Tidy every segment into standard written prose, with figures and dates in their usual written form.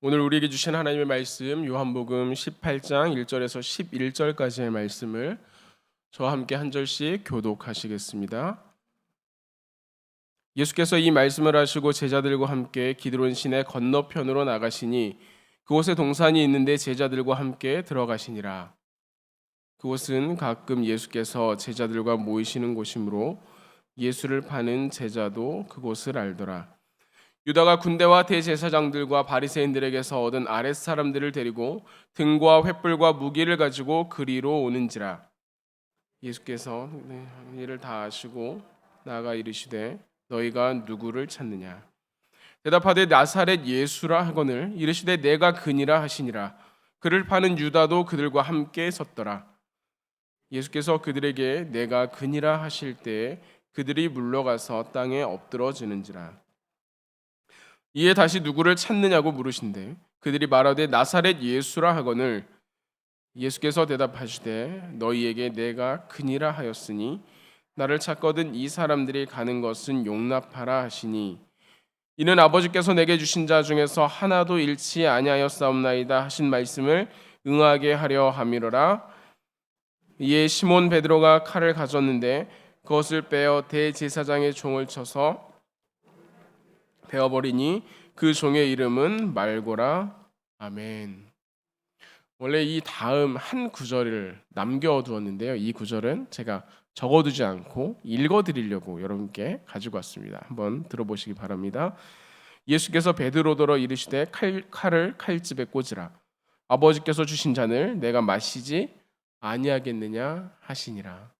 오늘 우리에게 주신 하나님의 말씀 요한복음 18장 1절에서 11절까지의 말씀을 저와 함께 한 절씩 교독하시겠습니다. 예수께서 이 말씀을 하시고 제자들과 함께 기드론 시내 건너편으로 나가시니 그곳에 동산이 있는데 제자들과 함께 들어가시니라. 그곳은 가끔 예수께서 제자들과 모이시는 곳이므로 예수를 파는 제자도 그곳을 알더라. 유다가 군대와 대제사장들과 바리새인들에게서 얻은 아랫 사람들을 데리고 등과 횃불과 무기를 가지고 그리로 오는지라. 예수께서 이를 다 아시고 나아가 이르시되 너희가 누구를 찾느냐. 대답하되 나사렛 예수라 하거늘 이르시되 내가 그니라 하시니라. 그를 파는 유다도 그들과 함께 섰더라. 예수께서 그들에게 내가 그니라 하실 때에 그들이 물러가서 땅에 엎드러지는지라. 이에 다시 누구를 찾느냐고 물으신대 그들이 말하되 나사렛 예수라 하거늘 예수께서 대답하시되 너희에게 내가 그니라 하였으니 나를 찾거든 이 사람들이 가는 것은 용납하라 하시니 이는 아버지께서 내게 주신 자 중에서 하나도 잃지 아니하였사옵나이다 하신 말씀을 응하게 하려 함이로라. 이에 시몬 베드로가 칼을 가졌는데 그것을 빼어 대제사장의 종을 쳐서 베어버리니 그 종의 이름은 말고라. 아멘. 원래 이 다음 한 구절을 남겨두었는데요. 이 구절은 제가 적어두지 않고 읽어드리려고 여러분께 가지고 왔습니다. 한번 들어보시기 바랍니다. 예수께서 베드로더러 이르시되 칼을 칼집에 꽂으라. 아버지께서 주신 잔을 내가 마시지 아니하겠느냐 하시니라.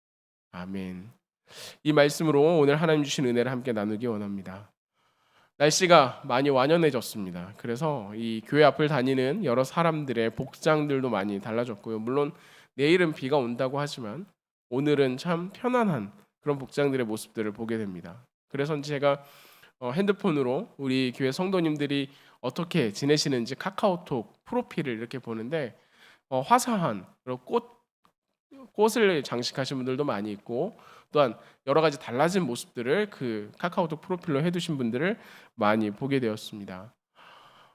아멘. 이 말씀으로 오늘 하나님 주신 은혜를 함께 나누기 원합니다. 날씨가 많이 완연해졌습니다. 그래서 이 교회 앞을 다니는 여러 사람들의 복장들도 많이 달라졌고요. 물론 내일은 비가 온다고 하지만 오늘은 참 편안한 그런 복장들의 모습들을 보게 됩니다. 그래서 제가 핸드폰으로 우리 교회 성도님들이 어떻게 지내시는지 카카오톡 프로필을 이렇게 보는데 화사한 그리고 꽃을 장식하신 분들도 많이 있고 또한 여러 가지 달라진 모습들을 그 카카오톡 프로필로 해두신 분들을 많이 보게 되었습니다.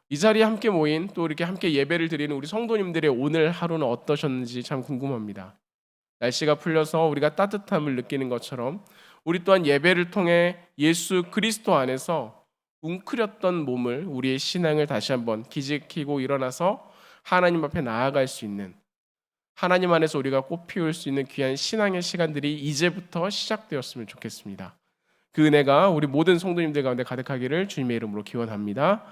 이 자리에 함께 모인 또 이렇게 함께 예배를 드리는 우리 성도님들의 오늘 하루는 어떠셨는지 참 궁금합니다. 날씨가 풀려서 우리가 따뜻함을 느끼는 것처럼 우리 또한 예배를 통해 예수 그리스도 안에서 웅크렸던 몸을 우리의 신앙을 다시 한번 기지키고 일어나서 하나님 앞에 나아갈 수 있는 하나님 안에서 우리가 꽃피울 수 있는 귀한 신앙의 시간들이 이제부터 시작되었으면 좋겠습니다. 그 은혜가 우리 모든 성도님들 가운데 가득하기를 주님의 이름으로 기원합니다.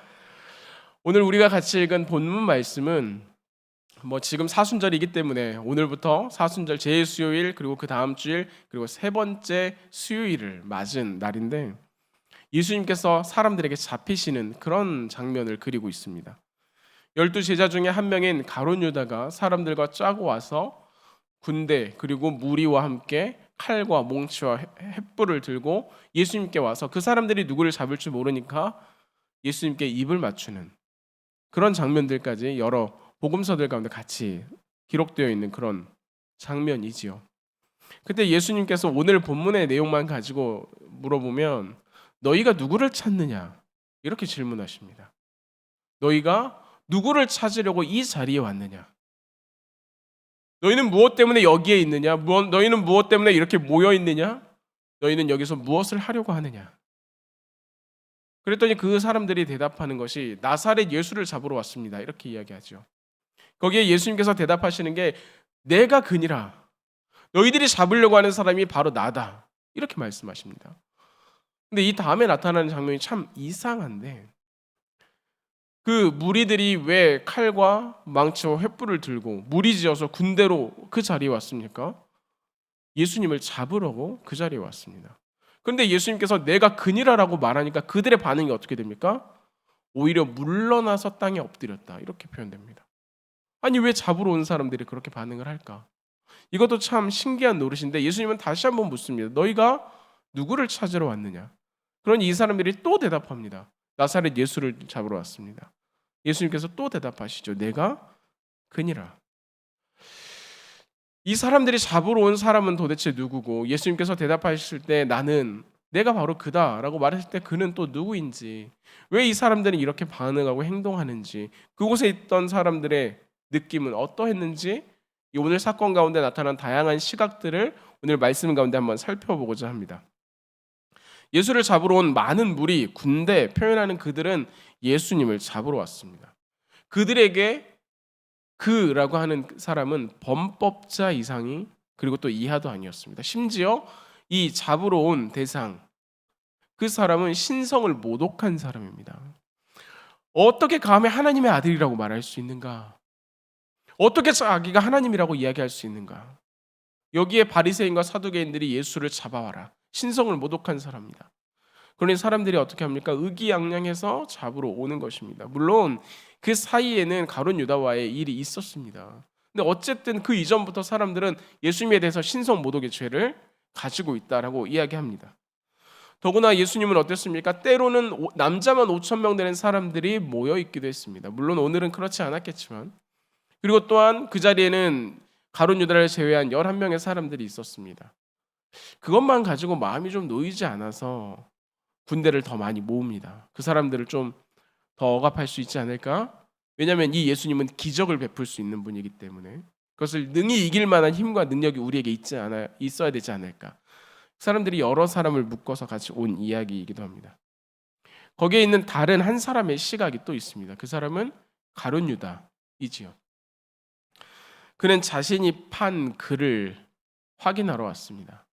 오늘 우리가 같이 읽은 본문 말씀은 지금 사순절이기 때문에 오늘부터 사순절 제1수요일 그리고 그 다음 주일 그리고 세 번째 수요일을 맞은 날인데 예수님께서 사람들에게 잡히시는 그런 장면을 그리고 있습니다. 12제자 중에 한 명인 가룟 유다가 사람들과 짜고 와서 군대 그리고 무리와 함께 칼과 몽치와 횃불을 들고 예수님께 와서 그 사람들이 누구를 잡을 줄 모르니까 예수님께 입을 맞추는 그런 장면들까지 여러 복음서들 가운데 같이 기록되어 있는 그런 장면이지요. 그때 예수님께서 오늘 본문의 내용만 가지고 물어보면 너희가 누구를 찾느냐 이렇게 질문하십니다. 너희가 누구를 찾으려고 이 자리에 왔느냐? 너희는 무엇 때문에 여기에 있느냐? 너희는 무엇 때문에 이렇게 모여 있느냐? 너희는 여기서 무엇을 하려고 하느냐? 그랬더니 그 사람들이 대답하는 것이 나사렛 예수를 잡으러 왔습니다. 이렇게 이야기하죠. 거기에 예수님께서 대답하시는 게 내가 그니라. 너희들이 잡으려고 하는 사람이 바로 나다. 이렇게 말씀하십니다. 근데 이 다음에 나타나는 장면이 참 이상한데 그 무리들이 왜 칼과 망치와 횃불을 들고 무리지어서 군대로 그 자리에 왔습니까? 예수님을 잡으려고 그 자리에 왔습니다. 그런데 예수님께서 내가 그니라라고 말하니까 그들의 반응이 어떻게 됩니까? 오히려 물러나서 땅에 엎드렸다. 이렇게 표현됩니다. 아니 왜 잡으러 온 사람들이 그렇게 반응을 할까? 이것도 참 신기한 노릇인데 예수님은 다시 한번 묻습니다. 너희가 누구를 찾으러 왔느냐? 그러니 이 사람들이 또 대답합니다. 나사렛 예수를 잡으러 왔습니다. 예수님께서 또 대답하시죠. 내가 그니라. 이 사람들이 잡으러 온 사람은 도대체 누구고 예수님께서 대답하실 때 나는 내가 바로 그다라고 말했을 때 그는 또 누구인지, 왜 이 사람들은 이렇게 반응하고 행동하는지, 그곳에 있던 사람들의 느낌은 어떠했는지, 이 오늘 사건 가운데 나타난 다양한 시각들을 오늘 말씀 가운데 한번 살펴보고자 합니다. 예수를 잡으러 온 많은 무리, 군대 표현하는 그들은 예수님을 잡으러 왔습니다. 그들에게 그라고 하는 사람은 범법자 이상이 그리고 또 이하도 아니었습니다. 심지어 이 잡으러 온 대상, 그 사람은 신성을 모독한 사람입니다. 어떻게 감히 하나님의 아들이라고 말할 수 있는가? 어떻게 자기가 하나님이라고 이야기할 수 있는가? 여기에 바리새인과 사두개인들이 예수를 잡아와라. 신성을 모독한 사람입니다. 그러니 사람들이 어떻게 합니까? 의기양양해서 잡으러 오는 것입니다. 물론 그 사이에는 가룟 유다와의 일이 있었습니다. 근데 어쨌든 그 이전부터 사람들은 예수님에 대해서 신성 모독의 죄를 가지고 있다라고 이야기합니다. 더구나 예수님은 어땠습니까? 때로는 남자만 5천 명 되는 사람들이 모여 있기도 했습니다. 물론 오늘은 그렇지 않았겠지만, 그리고 또한 그 자리에는 가룟 유다를 제외한 11명의 사람들이 있었습니다. 그것만 가지고 마음이 좀 놓이지 않아서 군대를 더 많이 모읍니다. 그 사람들을 좀 더 억압할 수 있지 않을까? 왜냐하면 이 예수님은 기적을 베풀 수 있는 분이기 때문에 그것을 능히 이길 만한 힘과 능력이 우리에게 있어야 되지 않을까? 사람들이 여러 사람을 묶어서 같이 온 이야기이기도 합니다. 거기에 있는 다른 한 사람의 시각이 또 있습니다. 그 사람은 가룟 유다이지요. 그는 자신이 판 글을 확인하러 왔습니다.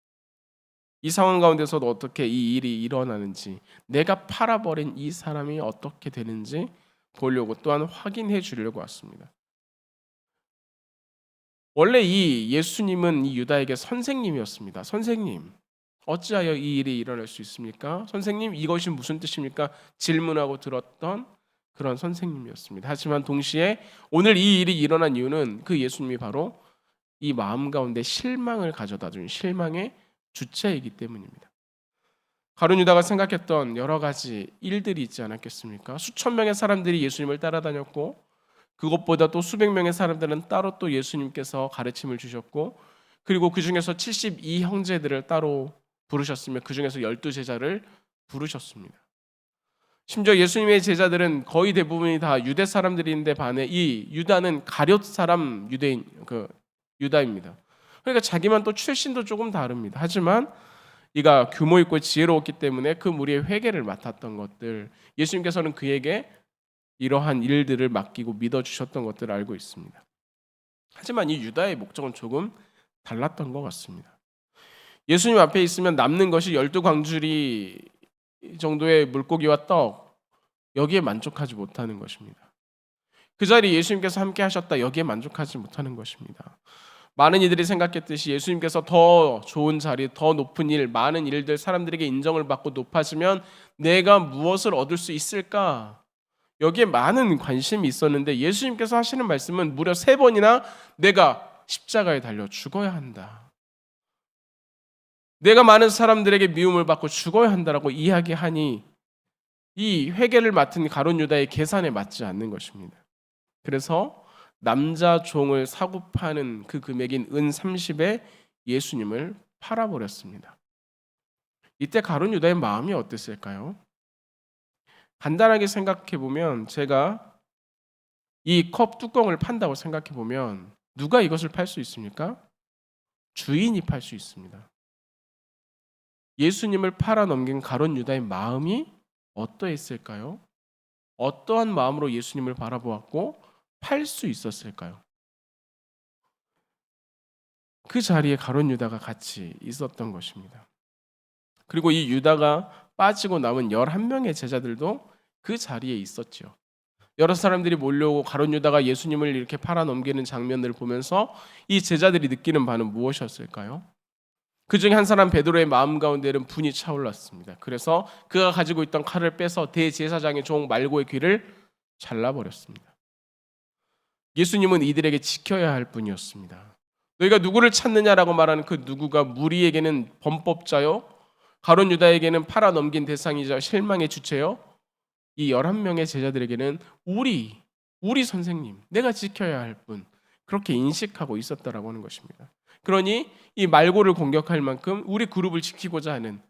이 상황 가운데서도 어떻게 이 일이 일어나는지, 내가 팔아버린 이 사람이 어떻게 되는지 보려고 또한 확인해 주려고 왔습니다. 원래 이 예수님은 이 유다에게 선생님이었습니다. 선생님, 어찌하여 이 일이 일어날 수 있습니까? 선생님, 이것이 무슨 뜻입니까? 질문하고 들었던 그런 선생님이었습니다. 하지만 동시에 오늘 이 일이 일어난 이유는 그 예수님이 바로 이 마음 가운데 실망을 가져다 준 실망의 주체이기 때문입니다. 가룟 유다가 생각했던 여러 가지 일들이 있지 않았겠습니까? 수천 명의 사람들이 예수님을 따라다녔고, 그것보다 또 수백 명의 사람들은 따로 또 예수님께서 가르침을 주셨고, 그리고 그 중에서 72형제들을 따로 부르셨으며 그 중에서 12제자를 부르셨습니다. 심지어 예수님의 제자들은 거의 대부분이 다 유대 사람들인데 반해 이 유다는 가룟 사람 유다입니다. 그러니까 자기만 또 출신도 조금 다릅니다. 하지만 이가 규모 있고 지혜로웠기 때문에 그 무리의 회개를 맡았던 것들, 예수님께서는 그에게 이러한 일들을 맡기고 믿어주셨던 것들을 알고 있습니다. 하지만 이 유다의 목적은 조금 달랐던 것 같습니다. 예수님 앞에 있으면 남는 것이 12광주리 정도의 물고기와 떡, 여기에 만족하지 못하는 것입니다. 그 자리에 예수님께서 함께 하셨다, 여기에 만족하지 못하는 것입니다. 많은 이들이 생각했듯이 예수님께서 더 좋은 자리, 더 높은 일, 많은 일들, 사람들에게 인정을 받고 높아지면 내가 무엇을 얻을 수 있을까? 여기에 많은 관심이 있었는데 예수님께서 하시는 말씀은 무려 3번이나 내가 십자가에 달려 죽어야 한다, 내가 많은 사람들에게 미움을 받고 죽어야 한다라고 이야기하니 이 회개를 맡은 가룟 유다의 계산에 맞지 않는 것입니다. 그래서 남자 종을 사고 파는 그 금액인 은 30에 예수님을 팔아버렸습니다. 이때 가룟 유다의 마음이 어땠을까요? 간단하게 생각해 보면, 제가 이 컵 뚜껑을 판다고 생각해 보면 누가 이것을 팔 수 있습니까? 주인이 팔 수 있습니다. 예수님을 팔아 넘긴 가룟 유다의 마음이 어떠했을까요? 어떠한 마음으로 예수님을 바라보았고 팔 수 있었을까요? 그 자리에 가룟 유다가 같이 있었던 것입니다. 그리고 이 유다가 빠지고 남은 11명의 제자들도 그 자리에 있었죠. 여러 사람들이 몰려오고 가룟 유다가 예수님을 이렇게 팔아 넘기는 장면들을 보면서 이 제자들이 느끼는 바는 무엇이었을까요? 그 중에 한 사람 베드로의 마음 가운데는 분이 차올랐습니다. 그래서 그가 가지고 있던 칼을 빼서 대제사장의 종 말고의 귀를 잘라버렸습니다. 예수님은 이들에게 지켜야 할 분이었습니다. 너희가 누구를 찾느냐라고 말하는 그 누구가 무리에게는 범법자요, 가룟 유다에게는 팔아 넘긴 대상이자 실망의 주체요, 이 11명의 제자들에게는 우리 선생님, 내가 지켜야 할 분, 그렇게 인식하고 있었다라고 하는 것입니다. 그러니 이 말고를 공격할 만큼 우리 그룹을 지키고자 하는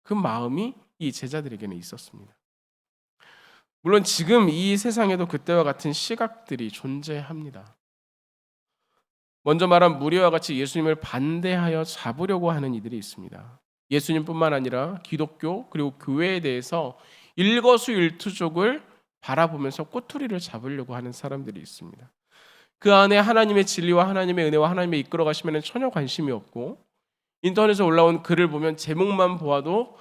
그 마음이 이 제자들에게는 있었습니다. 물론 지금 이 세상에도 그때와 같은 시각들이 존재합니다. 먼저 말한 무리와 같이 예수님을 반대하여 잡으려고 하는 이들이 있습니다. 예수님뿐만 아니라 기독교 그리고 교회에 대해서 일거수일투족을 바라보면서 꼬투리를 잡으려고 하는 사람들이 있습니다. 그 안에 하나님의 진리와 하나님의 은혜와 하나님의 이끌어 가시면 전혀 관심이 없고, 인터넷에 올라온 글을 보면 제목만 보아도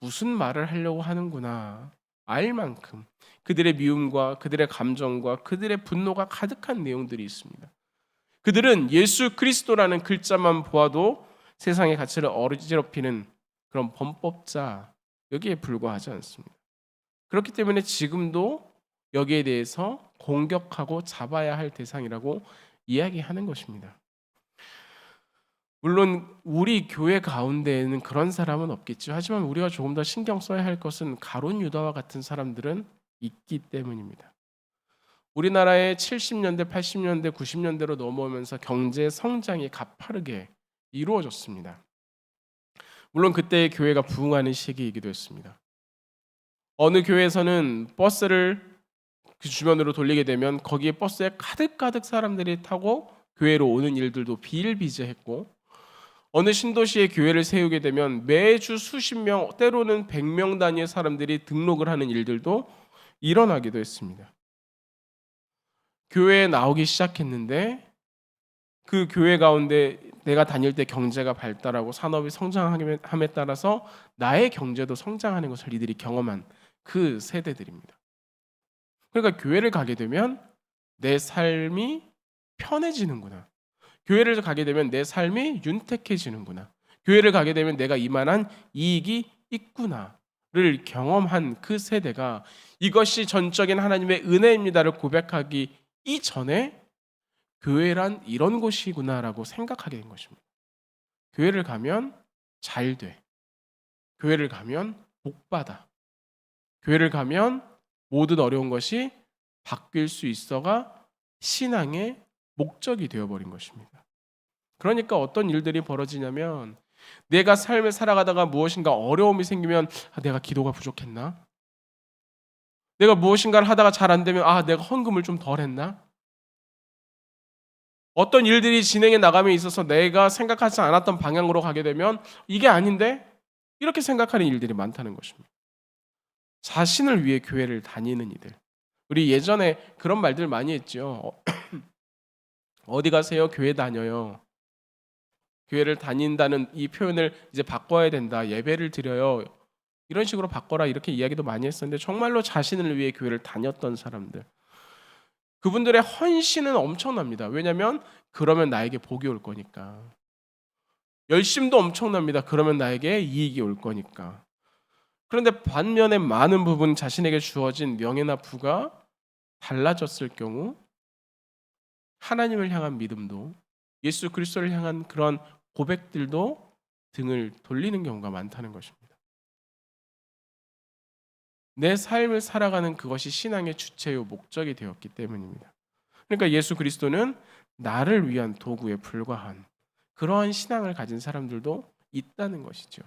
무슨 말을 하려고 하는구나 알 만큼 그들의 미움과 그들의 감정과 그들의 분노가 가득한 내용들이 있습니다. 그들은 예수 그리스도라는 글자만 보아도 세상의 가치를 어지럽히는 그런 범법자, 여기에 불과하지 않습니다. 그렇기 때문에 지금도 여기에 대해서 공격하고 잡아야 할 대상이라고 이야기하는 것입니다. 물론 우리 교회 가운데에는 그런 사람은 없겠죠. 하지만 우리가 조금 더 신경 써야 할 것은 가룟 유다와 같은 사람들은 있기 때문입니다. 우리나라의 70년대, 80년대, 90년대로 넘어오면서 경제 성장이 가파르게 이루어졌습니다. 물론 그때의 교회가 부흥하는 시기이기도 했습니다. 어느 교회에서는 버스를 그 주변으로 돌리게 되면 거기에 버스에 가득가득 사람들이 타고 교회로 오는 일들도 비일비재했고, 어느 신도시에 교회를 세우게 되면 매주 수십 명, 때로는 100명 단위의 사람들이 등록을 하는 일들도 일어나기도 했습니다. 교회에 나오기 시작했는데 그 교회 가운데 내가 다닐 때 경제가 발달하고 산업이 성장함에 따라서 나의 경제도 성장하는 것을 이들이 경험한 그 세대들입니다. 그러니까 교회를 가게 되면 내 삶이 편해지는구나. 교회를 가게 되면 내 삶이 윤택해지는구나. 교회를 가게 되면 내가 이만한 이익이 있구나를 경험한 그 세대가 이것이 전적인 하나님의 은혜입니다를 고백하기 이전에 교회란 이런 곳이구나라고 생각하게 된 것입니다. 교회를 가면 잘 돼. 교회를 가면 복받아. 교회를 가면 모든 어려운 것이 바뀔 수 있어가 신앙의 목적이 되어버린 것입니다. 그러니까 어떤 일들이 벌어지냐면, 내가 삶을 살아가다가 무엇인가 어려움이 생기면 내가 기도가 부족했나? 내가 무엇인가를 하다가 잘 안 되면 내가 헌금을 좀 덜 했나? 어떤 일들이 진행해 나감에 있어서 내가 생각하지 않았던 방향으로 가게 되면 이게 아닌데? 이렇게 생각하는 일들이 많다는 것입니다. 자신을 위해 교회를 다니는 이들. 우리 예전에 그런 말들 많이 했죠. 어디 가세요? 교회 다녀요. 교회를 다닌다는 이 표현을 이제 바꿔야 된다. 예배를 드려요. 이런 식으로 바꿔라, 이렇게 이야기도 많이 했었는데, 정말로 자신을 위해 교회를 다녔던 사람들, 그분들의 헌신은 엄청납니다. 왜냐하면 그러면 나에게 복이 올 거니까. 열심도 엄청납니다. 그러면 나에게 이익이 올 거니까. 그런데 반면에 많은 부분 자신에게 주어진 명예나 부가 달라졌을 경우 하나님을 향한 믿음도, 예수 그리스도를 향한 그런 고백들도 등을 돌리는 경우가 많다는 것입니다. 내 삶을 살아가는 그것이 신앙의 주체요 목적이 되었기 때문입니다. 그러니까 예수 그리스도는 나를 위한 도구에 불과한 그러한 신앙을 가진 사람들도 있다는 것이죠.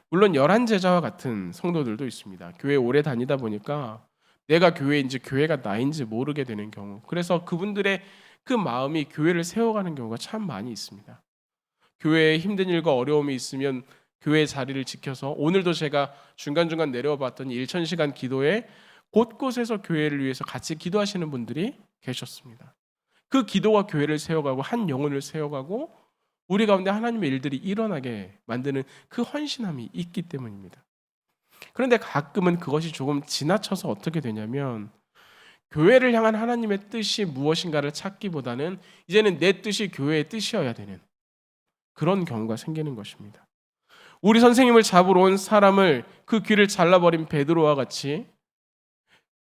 물론 열한 제자와 같은 성도들도 있습니다. 교회 오래 다니다 보니까 내가 교회인지 교회가 나인지 모르게 되는 경우, 그래서 그분들의 그 마음이 교회를 세워가는 경우가 참 많이 있습니다. 교회에 힘든 일과 어려움이 있으면 교회의 자리를 지켜서, 오늘도 제가 중간중간 내려와 봤더니 1000시간 기도에 곳곳에서 교회를 위해서 같이 기도하시는 분들이 계셨습니다. 그 기도가 교회를 세워가고 한 영혼을 세워가고 우리 가운데 하나님의 일들이 일어나게 만드는 그 헌신함이 있기 때문입니다. 그런데 가끔은 그것이 조금 지나쳐서 어떻게 되냐면, 교회를 향한 하나님의 뜻이 무엇인가를 찾기보다는 이제는 내 뜻이 교회의 뜻이어야 되는 그런 경우가 생기는 것입니다. 우리 선생님을 잡으러 온 사람을 그 귀를 잘라버린 베드로와 같이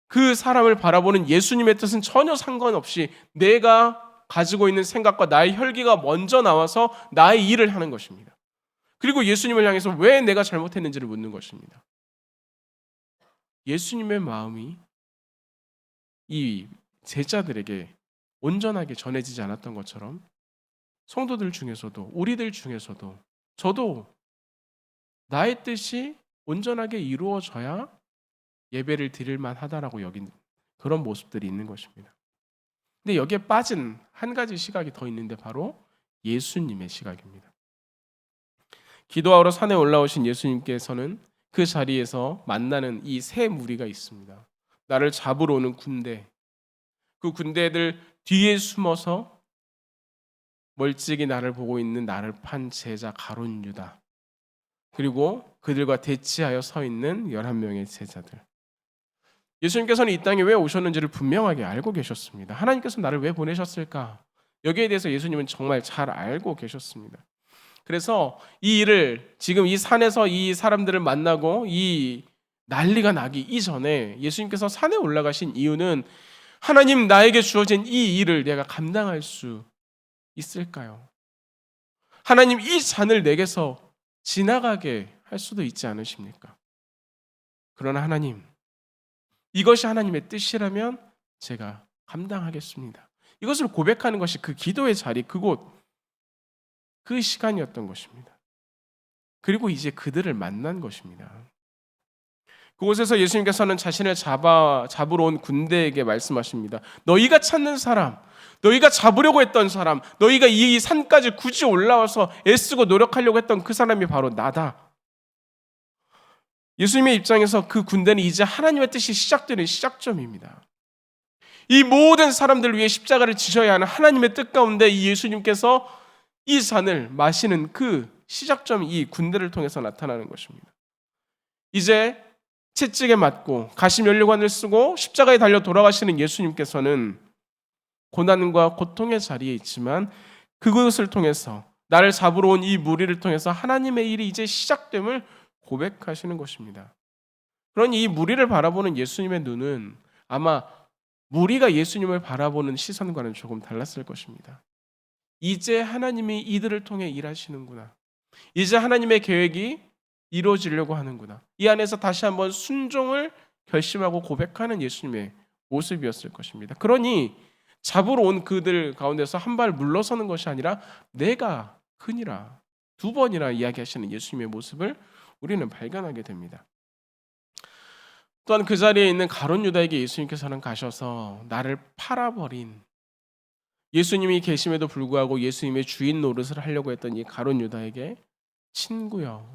그 사람을 바라보는 예수님의 뜻은 전혀 상관없이 내가 가지고 있는 생각과 나의 혈기가 먼저 나와서 나의 일을 하는 것입니다. 그리고 예수님을 향해서 왜 내가 잘못했는지를 묻는 것입니다. 예수님의 마음이 이 제자들에게 온전하게 전해지지 않았던 것처럼 성도들 중에서도, 우리들 중에서도, 저도 나의 뜻이 온전하게 이루어져야 예배를 드릴 만하다라고 여긴 그런 모습들이 있는 것입니다. 근데 여기에 빠진 한 가지 시각이 더 있는데 바로 예수님의 시각입니다. 기도하러 산에 올라오신 예수님께서는 그 자리에서 만나는 이 세 무리가 있습니다. 나를 잡으러 오는 군대, 그 군대들 뒤에 숨어서 멀찍이 나를 보고 있는 나를 판 제자 가룟 유다, 그리고 그들과 대치하여 서 있는 11명의 제자들. 예수님께서는 이 땅에 왜 오셨는지를 분명하게 알고 계셨습니다. 하나님께서 나를 왜 보내셨을까? 여기에 대해서 예수님은 정말 잘 알고 계셨습니다. 그래서 이 일을 지금 이 산에서 이 사람들을 만나고 이 난리가 나기 이전에 예수님께서 산에 올라가신 이유는 하나님, 나에게 주어진 이 일을 내가 감당할 수 있을까요? 하나님, 이 잔을 내게서 지나가게 할 수도 있지 않으십니까? 그러나 하나님, 이것이 하나님의 뜻이라면 제가 감당하겠습니다. 이것을 고백하는 것이 그 기도의 자리, 그곳, 그 시간이었던 것입니다. 그리고 이제 그들을 만난 것입니다. 그곳에서 예수님께서는 자신을 잡으러 온 군대에게 말씀하십니다. 너희가 찾는 사람, 너희가 잡으려고 했던 사람, 너희가 이 산까지 굳이 올라와서 애쓰고 노력하려고 했던 그 사람이 바로 나다. 예수님의 입장에서 그 군대는 이제 하나님의 뜻이 시작되는 시작점입니다. 이 모든 사람들을 위해 십자가를 지셔야 하는 하나님의 뜻 가운데 이 예수님께서 이 잔을 마시는 그 시작점이 이 군대를 통해서 나타나는 것입니다. 이제 채찍에 맞고 가시 면류관을 쓰고 십자가에 달려 돌아가시는 예수님께서는 고난과 고통의 자리에 있지만 그것을 통해서 나를 잡으러 온 이 무리를 통해서 하나님의 일이 이제 시작됨을 고백하시는 것입니다. 그러니 이 무리를 바라보는 예수님의 눈은 아마 무리가 예수님을 바라보는 시선과는 조금 달랐을 것입니다. 이제 하나님이 이들을 통해 일하시는구나. 이제 하나님의 계획이 이루어지려고 하는구나. 이 안에서 다시 한번 순종을 결심하고 고백하는 예수님의 모습이었을 것입니다. 그러니 잡으러 온 그들 가운데서 한 발 물러서는 것이 아니라 내가 크니라 2번이나 이야기하시는 예수님의 모습을 우리는 발견하게 됩니다. 또한 그 자리에 있는 가룟 유다에게 예수님께서는 가셔서 나를 팔아버린, 예수님이 계심에도 불구하고 예수님의 주인 노릇을 하려고 했던 이 가룟 유다에게 친구여,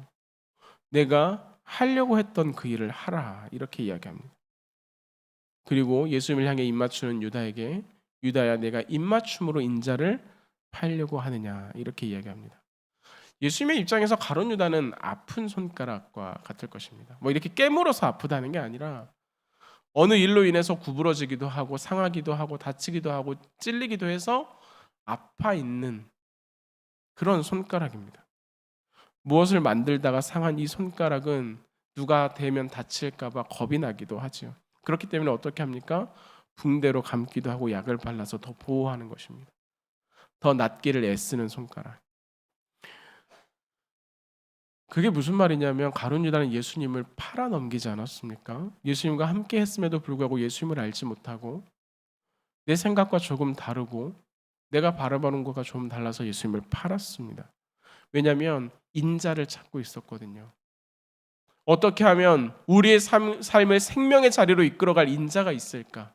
내가 하려고 했던 그 일을 하라, 이렇게 이야기합니다. 그리고 예수님을 향해 입맞추는 유다에게 유다야, 내가 입맞춤으로 인자를 팔려고 하느냐, 이렇게 이야기합니다. 예수님의 입장에서 가룟 유다는 아픈 손가락과 같을 것입니다. 이렇게 깨물어서 아프다는 게 아니라 어느 일로 인해서 구부러지기도 하고 상하기도 하고 다치기도 하고 찔리기도 해서 아파 있는 그런 손가락입니다. 무엇을 만들다가 상한 이 손가락은 누가 대면 다칠까 봐 겁이 나기도 하죠. 그렇기 때문에 어떻게 합니까? 붕대로 감기도 하고 약을 발라서 더 보호하는 것입니다. 더 낫기를 애쓰는 손가락. 그게 무슨 말이냐면 가룟 유다는 예수님을 팔아넘기지 않았습니까? 예수님과 함께 했음에도 불구하고 예수님을 알지 못하고 내 생각과 조금 다르고 내가 바라보는 것과 좀 달라서 예수님을 팔았습니다. 왜냐하면 인자를 찾고 있었거든요. 어떻게 하면 우리의 삶을 생명의 자리로 이끌어갈 인자가 있을까?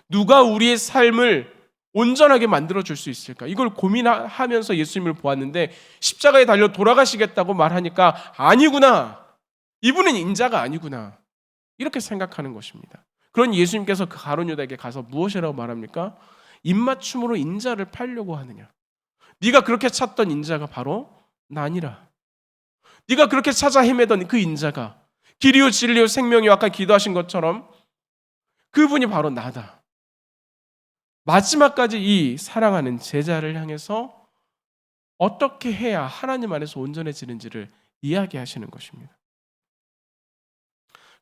누가 우리의 삶을 온전하게 만들어줄 수 있을까? 이걸 고민하면서 예수님을 보았는데 십자가에 달려 돌아가시겠다고 말하니까 아니구나, 이분은 인자가 아니구나, 이렇게 생각하는 것입니다. 그런 예수님께서 그 가룟 유다에게 가서 무엇이라고 말합니까? 입맞춤으로 인자를 팔려고 하느냐? 네가 그렇게 찾던 인자가 바로 나니라. 네가 그렇게 찾아 헤매던 그 인자가, 길이요 진리요 생명이요, 아까 기도하신 것처럼 그분이 바로 나다. 마지막까지 이 사랑하는 제자를 향해서 어떻게 해야 하나님 안에서 온전해지는지를 이야기하시는 것입니다.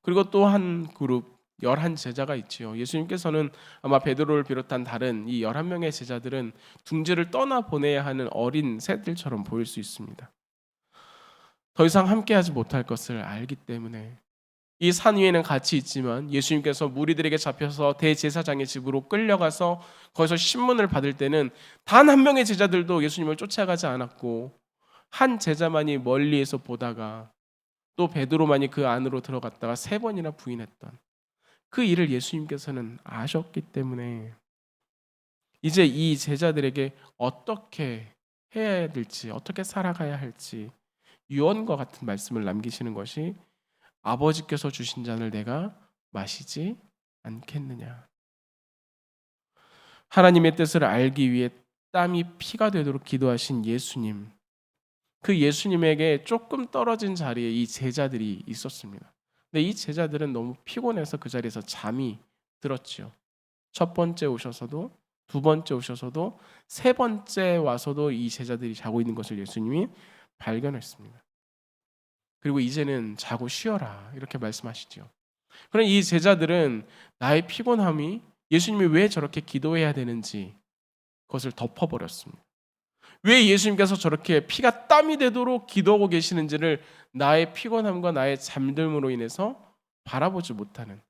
그리고 또 한 그룹 11제자가 있지요. 예수님께서는 아마 베드로를 비롯한 다른 이 11명의 제자들은 둥지를 떠나보내야 하는 어린 새들처럼 보일 수 있습니다. 더 이상 함께하지 못할 것을 알기 때문에 이 산 위에는 같이 있지만 예수님께서 무리들에게 잡혀서 대제사장의 집으로 끌려가서 거기서 신문을 받을 때는 단 한 명의 제자들도 예수님을 쫓아가지 않았고 한 제자만이 멀리에서 보다가 또 베드로만이 그 안으로 들어갔다가 3번이나 부인했던 그 일을 예수님께서는 아셨기 때문에 이제 이 제자들에게 어떻게 해야 될지, 어떻게 살아가야 할지 유언과 같은 말씀을 남기시는 것이 아버지께서 주신 잔을 내가 마시지 않겠느냐. 하나님의 뜻을 알기 위해 땀이 피가 되도록 기도하신 예수님. 그 예수님에게 조금 떨어진 자리에 이 제자들이 있었습니다. 근데 이 제자들은 너무 피곤해서 그 자리에서 잠이 들었지요. 첫 번째 오셔서도, 두 번째 오셔서도, 세 번째 와서도 이 제자들이 자고 있는 것을 예수님이 발견했습니다. 그리고 이제는 자고 쉬어라 이렇게 말씀하시지요. 그럼 이 제자들은 나의 피곤함이 예수님이 왜 저렇게 기도해야 되는지 그것을 덮어버렸습니다. 왜 예수님께서 저렇게 피가 땀이 되도록 기도하고 계시는지를 나의 피곤함과 나의 잠듦으로 인해서 바라보지 못하는,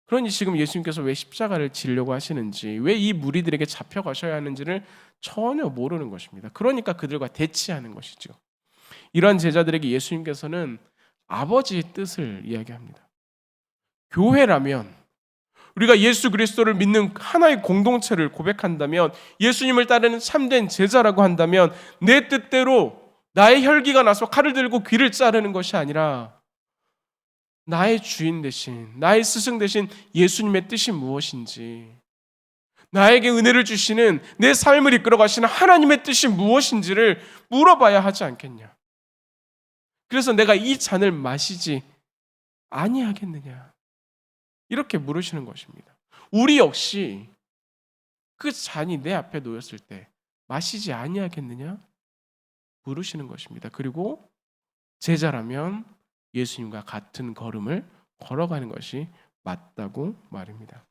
그러니 지금 예수님께서 왜 십자가를 지려고 하시는지, 왜 이 무리들에게 잡혀가셔야 하는지를 전혀 모르는 것입니다. 그러니까 그들과 대치하는 것이죠. 이러한 제자들에게 예수님께서는 아버지의 뜻을 이야기합니다. 교회라면, 우리가 예수 그리스도를 믿는 하나의 공동체를 고백한다면, 예수님을 따르는 참된 제자라고 한다면 내 뜻대로 나의 혈기가 나서 칼을 들고 귀를 자르는 것이 아니라 나의 주인 대신, 나의 스승 대신 예수님의 뜻이 무엇인지, 나에게 은혜를 주시는, 내 삶을 이끌어 가시는 하나님의 뜻이 무엇인지를 물어봐야 하지 않겠냐. 그래서 내가 이 잔을 마시지 아니하겠느냐, 이렇게 물으시는 것입니다. 우리 역시 그 잔이 내 앞에 놓였을 때 마시지 아니하겠느냐 물으시는 것입니다. 그리고 제자라면 예수님과 같은 걸음을 걸어가는 것이 맞다고 말입니다.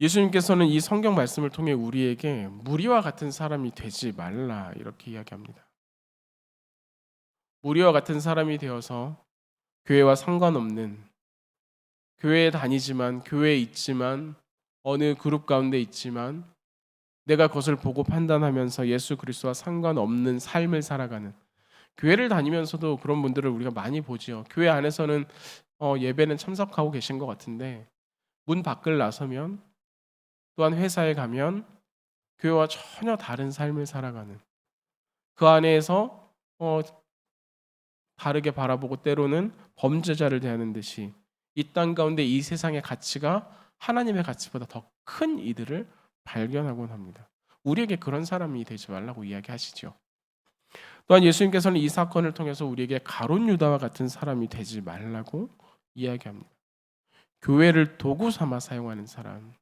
예수님께서는 이 성경 말씀을 통해 우리에게 무리와 같은 사람이 되지 말라 이렇게 이야기합니다. 무리와 같은 사람이 되어서 교회와 상관없는, 교회에 다니지만, 교회에 있지만, 어느 그룹 가운데 있지만 내가 그것을 보고 판단하면서 예수 그리스도와 상관없는 삶을 살아가는, 교회를 다니면서도 그런 분들을 우리가 많이 보지요. 교회 안에서는 예배는 참석하고 계신 것 같은데 문 밖을 나서면, 또한 회사에 가면 교회와 전혀 다른 삶을 살아가는, 그 안에서 다르게 바라보고 때로는 범죄자를 대하는 듯이 이 땅 가운데 이 세상의 가치가 하나님의 가치보다 더 큰 이들을 발견하곤 합니다. 우리에게 그런 사람이 되지 말라고 이야기하시죠. 또한 예수님께서는 이 사건을 통해서 우리에게 가룟 유다와 같은 사람이 되지 말라고 이야기합니다. 교회를 도구 삼아 사용하는 사람.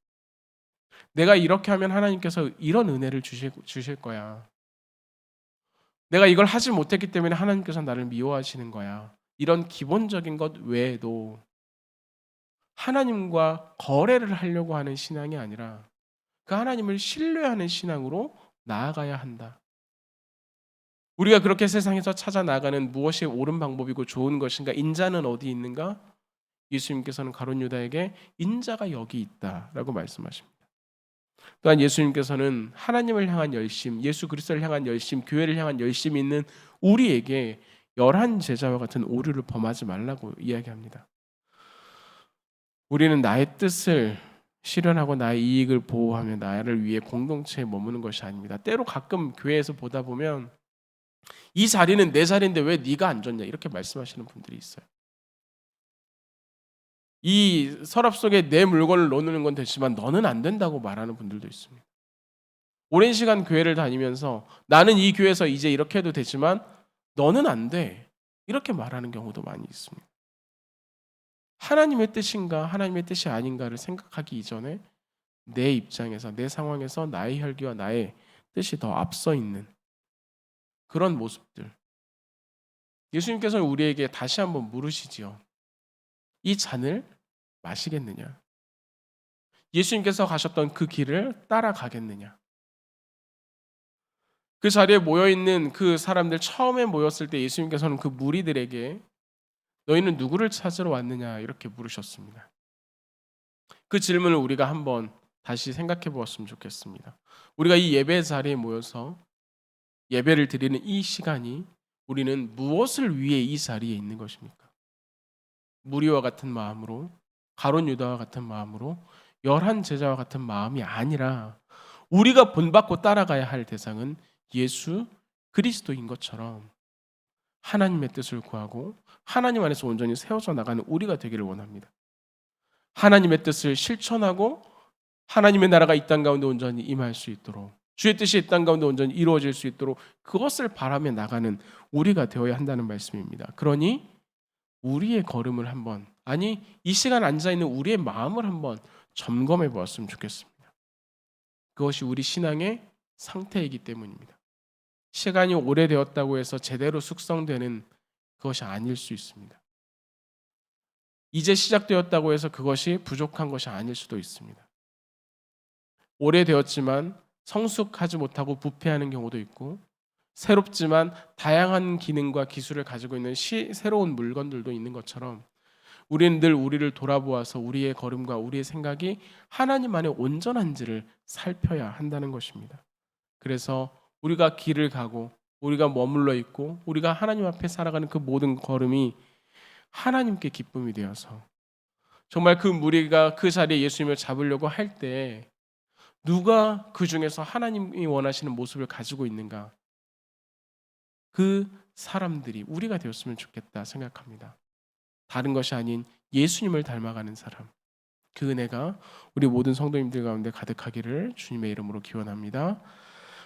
내가 이렇게 하면 하나님께서 이런 은혜를 주실 거야. 내가 이걸 하지 못했기 때문에 하나님께서 나를 미워하시는 거야. 이런 기본적인 것 외에도 하나님과 거래를 하려고 하는 신앙이 아니라 그 하나님을 신뢰하는 신앙으로 나아가야 한다. 우리가 그렇게 세상에서 찾아 나가는 무엇이 옳은 방법이고 좋은 것인가, 인자는 어디 있는가? 예수님께서는 가룟 유다에게 인자가 여기 있다라고 말씀하십니다. 또한 예수님께서는 하나님을 향한 열심, 예수 그리스도를 향한 열심, 교회를 향한 열심이 있는 우리에게 열한 제자와 같은 오류를 범하지 말라고 이야기합니다. 우리는 나의 뜻을 실현하고 나의 이익을 보호하며 나를 위해 공동체에 머무는 것이 아닙니다. 때로 가끔 교회에서 보다 보면 이 자리는 내 자리인데 왜 네가 앉았냐 이렇게 말씀하시는 분들이 있어요. 이 서랍 속에 내 물건을 넣는 건 됐지만 너는 안 된다고 말하는 분들도 있습니다. 오랜 시간 교회를 다니면서 나는 이 교회에서 이제 이렇게 해도 되지만 너는 안 돼, 이렇게 말하는 경우도 많이 있습니다. 하나님의 뜻인가 하나님의 뜻이 아닌가를 생각하기 이전에 내 입장에서, 내 상황에서 나의 혈기와 나의 뜻이 더 앞서 있는 그런 모습들. 예수님께서는 우리에게 다시 한번 물으시지요. 이 잔을 마시겠느냐? 예수님께서 가셨던 그 길을 따라가겠느냐? 그 자리에 모여있는 그 사람들, 처음에 모였을 때 예수님께서는 그 무리들에게 너희는 누구를 찾으러 왔느냐 이렇게 물으셨습니다. 그 질문을 우리가 한번 다시 생각해 보았으면 좋겠습니다. 우리가 이 예배 자리에 모여서 예배를 드리는 이 시간이 우리는 무엇을 위해 이 자리에 있는 것입니까? 무리와 같은 마음으로, 가룟 유다와 같은 마음으로, 열한 제자와 같은 마음이 아니라 우리가 본받고 따라가야 할 대상은 예수 그리스도인 것처럼 하나님의 뜻을 구하고 하나님 안에서 온전히 세워져 나가는 우리가 되기를 원합니다. 하나님의 뜻을 실천하고 하나님의 나라가 이 땅 가운데 온전히 임할 수 있도록, 주의 뜻이 이 땅 가운데 온전히 이루어질 수 있도록 그것을 바라며 나가는 우리가 되어야 한다는 말씀입니다. 그러니 우리의 걸음을 한번, 아니 이 시간 앉아있는 우리의 마음을 한번 점검해 보았으면 좋겠습니다. 그것이 우리 신앙의 상태이기 때문입니다. 시간이 오래되었다고 해서 제대로 숙성되는 그것이 아닐 수 있습니다. 이제 시작되었다고 해서 그것이 부족한 것이 아닐 수도 있습니다. 오래되었지만 성숙하지 못하고 부패하는 경우도 있고, 새롭지만 다양한 기능과 기술을 가지고 있는 새로운 물건들도 있는 것처럼 우리는 늘 우리를 돌아보아서 우리의 걸음과 우리의 생각이 하나님 안에 온전한지를 살펴야 한다는 것입니다. 그래서 우리가 길을 가고 우리가 머물러 있고 우리가 하나님 앞에 살아가는 그 모든 걸음이 하나님께 기쁨이 되어서 정말 그 무리가 그 자리에 예수님을 잡으려고 할 때 누가 그 중에서 하나님이 원하시는 모습을 가지고 있는가, 그 사람들이 우리가 되었으면 좋겠다 생각합니다. 다른 것이 아닌 예수님을 닮아가는 사람, 그 은혜가 우리 모든 성도님들 가운데 가득하기를 주님의 이름으로 기원합니다.